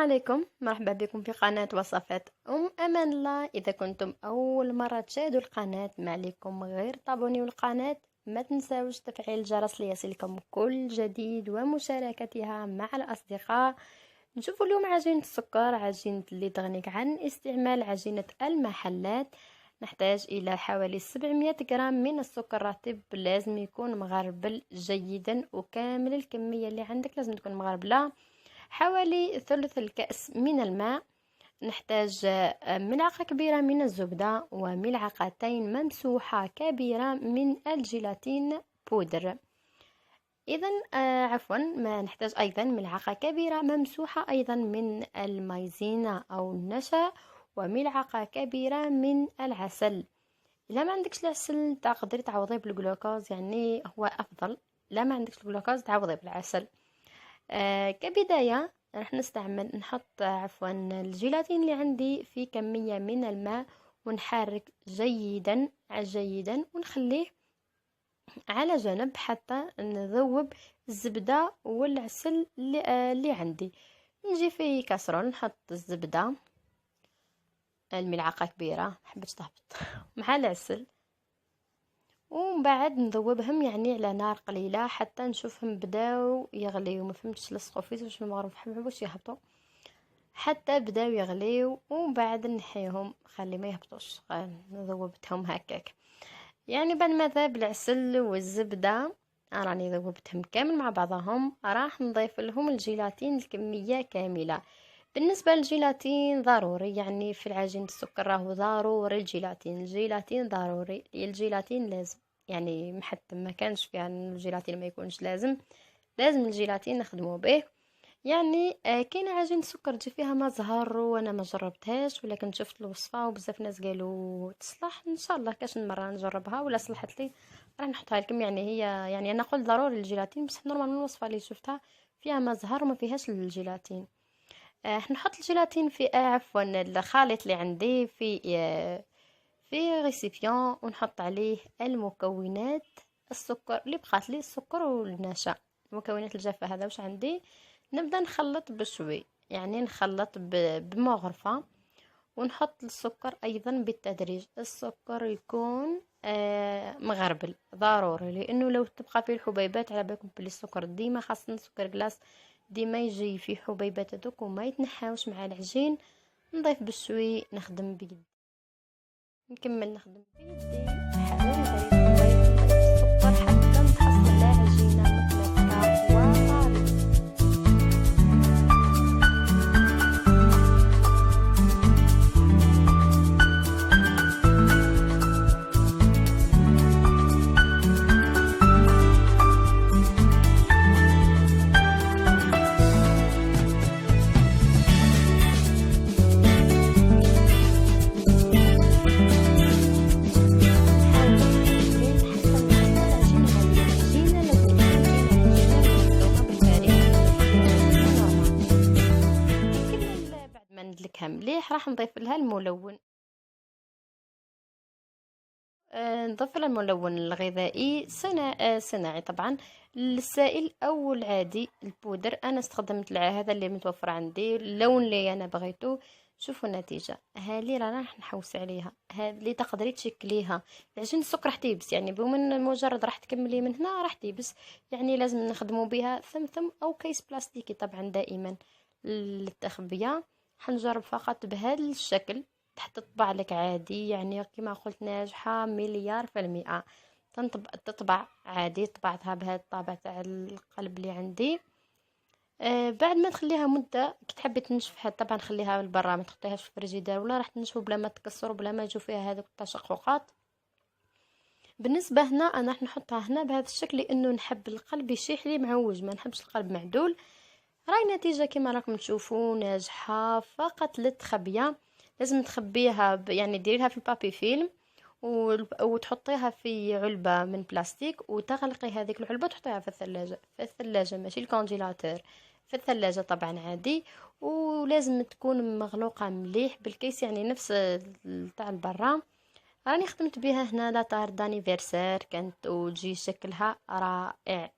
عليكم، مرحبا بكم في قناة وصفات أمان الله. إذا كنتم أول مرة تشاهدوا القناة ما عليكم غير تابونيو القناة، ما تنساوش تفعيل الجرس ليصلكم كل جديد ومشاركتها مع الأصدقاء. نشوفوا اليوم عجينة السكر، عجينة اللي تغنيك عن استعمال عجينة المحلات. نحتاج إلى حوالي 700 جرام من السكر الرطب، لازم يكون مغربل جيدا، وكامل الكمية اللي عندك لازم تكون مغربلة. حوالي ثلث الكأس من الماء. نحتاج ملعقة كبيرة من الزبدة وملعقتين ممسوحة كبيرة من الجيلاتين بودر. عفوا، ما نحتاج أيضا ملعقة كبيرة ممسوحة أيضا من المايزينا أو النشا، وملعقة كبيرة من العسل. إذا ما عندكش العسل تقدري تعوضيه بالجلوكوز، يعني هو أفضل. لا ما عندكش الجلوكوز تعوضيه بالعسل. كبداية راح نحط الجيلاتين اللي عندي في كمية من الماء، ونحرك جيدا جيدا ونخليه على جنب حتى نذوب الزبدة والعسل اللي عندي. نجي في كاسرول نحط الزبدة الملعقة كبيرة، حبيت تهبط مع العسل، ومن بعد نذوبهم يعني على نار قليله حتى نشوفهم بداو يغليو. ما فهمتش لصقوا فيه واش المغرب حبوش يهبطوا حتى بداو يغليو، ومن بعد نحيهم خلي ما يهبطوش. ذوبتهم هكاك يعني بعد ما ذاب العسل والزبده راني ذوبتهم كامل مع بعضهم. راح نضيف لهم الجيلاتين الكميه كامله. بالنسبة للجيلاتين ضروري، يعني في العجين السكر راهو ضروري الجيلاتين ضروري. الجيلاتين لازم، يعني حتى ما كانش فيها الجيلاتين ما يكونش لازم الجيلاتين نخدمه به. يعني كاينه عجين السكر تجي فيها ما زهر، وانا ما جربتهاش، ولكن شفت الوصفه وبزاف ناس قالوا تصلح. ان شاء الله كاش مره نجربها، ولا صلحت لي راح نحطها لكم. يعني هي يعني انا قلت ضروري الجيلاتين، بس نورمال الوصفه اللي شفتها فيها ما زهر وما فيهاش الجيلاتين. نحط الجيلاتين في الخليط اللي عندي في ريسيبيون، ونحط عليه المكونات. السكر اللي بقات لي السكر والنشا، المكونات الجافه هذا واش عندي. نبدا نخلط بشوي، يعني نخلط بمغرفه، ونحط السكر ايضا بالتدريج. السكر يكون مغربل ضروري، لانه لو تبقى فيه الحبيبات على بالكم بلي السكر ديما خاصنا سكر كلاص ديما يجي في حبيبات هذوك وما يتنحاوش مع العجين. نضيف بشوي، نخدم بيدي، نكمل نخدم بيدي. حاول نضيف السكر حتى نحصل عجينه متماسكه وطريه. ندلكها مليح راح نضيف لها الملون. نضيف لها الملون الغذائي صناعي طبعا، السائل او العادي البودر. انا استخدمت هذا اللي متوفر عندي، اللون اللي انا بغيته. شوفوا النتيجه هذه راح نحوس عليها، هذه اللي تقدري تشكليها. العجين السكر راح تيبس، يعني بمن مجرد راح تكملي من هنا راح تيبس. يعني لازم نخدموا بها ثمثم او كيس بلاستيكي طبعا دائما للتخبيه. حنجرب فقط بهذا الشكل تحت تطبع لك عادي، يعني كما قلت ناجحة 100%. تطبع عادي، طبعتها بهذا الطابع تاع القلب اللي عندي. بعد ما تخليها مدة كي تحبي تنشفها طبعا خليها برا، ما تحطيهاش في الفريجيدير ولا راح تنشف بلا ما تكسر وبلا ما يجوا فيها هذوك التشققات. بالنسبة هنا انا راح نحطها هنا بهذا الشكل، لانه نحب القلب يشيح لي معوج، ما نحبش القلب معدول. راهي النتيجة كما راكم تشوفوا ناجحة فقط للتخبية. لازم تخبيها يعني ديريها في البابي فيلم وتحطيها في علبة من بلاستيك، وتغلقي هذيك العلبة تحطيها في الثلاجة ماشي الكونجيلاتور، في الثلاجة طبعا عادي. ولازم تكون مغلوقة مليح بالكيس، يعني نفس تاع البرا. راني خدمت بها هنا لا طار دانيفرسير كانت، وتجي شكلها رائع